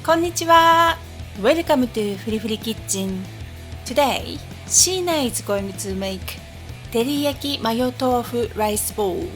こんにちは。Welcome to フリフリキッチン。Today, Sheena is going to make Teriyaki Mayo Tofu rice bowl.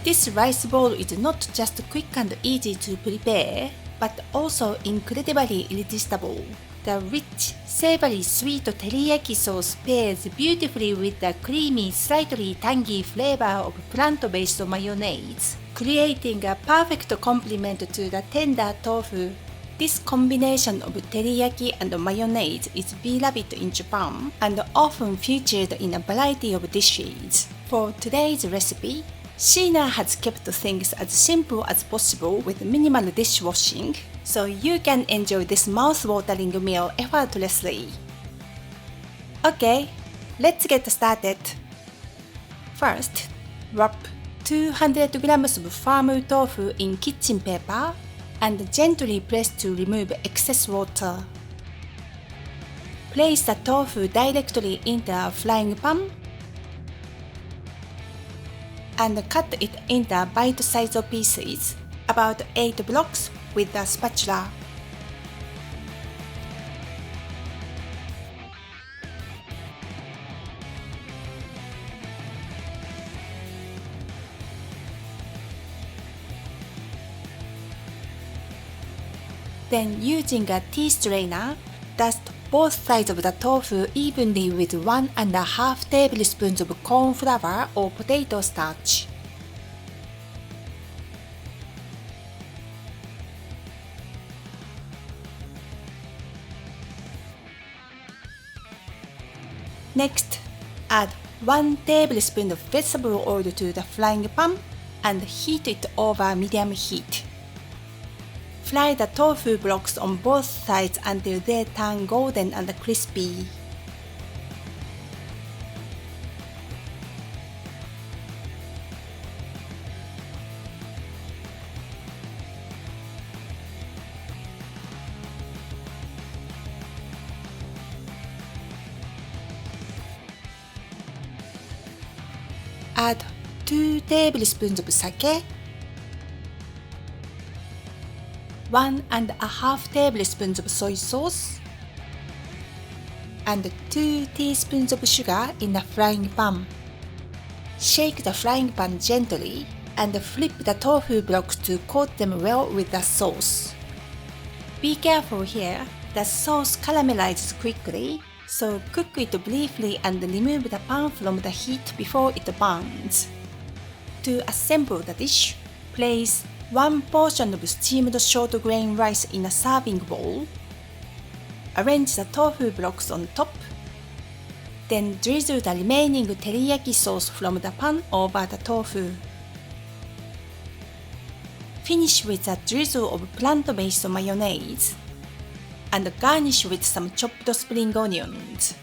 This rice bowl is not just quick and easy to prepare, but also incredibly irresistible. The rich, savoury-sweet teriyaki sauce pairs beautifully with the creamy, slightly tangy flavor of plant-based mayonnaise, creating a perfect complement to the tender tofu. This combination of teriyaki and mayonnaise is beloved in Japan and often featured in a variety of dishes. For today's recipe, Sheena has kept things as simple as possible with minimal dishwashing, so you can enjoy this mouth-watering meal effortlessly. Okay, let's get started. First, wrap 200 grams of firm tofu in kitchen paper and gently press to remove excess water. Place the tofu directly into a frying pan and cut it into bite-sized pieces, about 8 blocks, with a spatula. Then, using a tea strainer, dust both sides of the tofu evenly with 1.5 tablespoons of cornflour or potato starch. Next, add 1 tablespoon of vegetable oil to the frying pan and heat it over medium heat. Fry the tofu blocks on both sides until they turn golden and crispy. Add 2 tablespoons of sake, 1.5 tablespoons of soy sauce, and 2 teaspoons of sugar in the frying pan. Shake the frying pan gently and flip the tofu blocks to coat them well with the sauce. Be careful here, the sauce caramelizes quickly, so cook it briefly and remove the pan from the heat before it burns. To assemble the dish, place 1 portion of steamed short grain rice in a serving bowl. Arrange the tofu blocks on top. Then drizzle the remaining teriyaki sauce from the pan over the tofu. Finish with a drizzle of plant-based mayonnaise. And garnish with some chopped spring onions.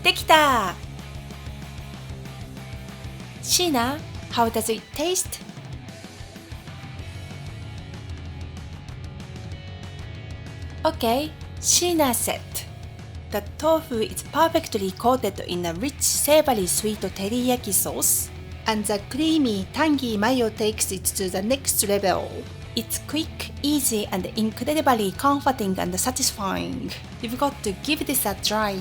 Dekita! Sheena, how does it taste? Okay, Sheena said. The tofu is perfectly coated in a rich, savoury-sweet teriyaki sauce, and the creamy, tangy mayo takes it to the next level. It's quick, easy, and incredibly comforting and satisfying. You've got to give this a try.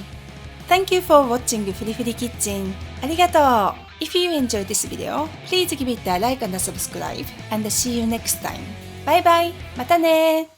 Thank you for watching フリフリキッチン。ありがとう。If you enjoyed this video, please give it a like and a subscribe, and see you next time. Bye bye! またね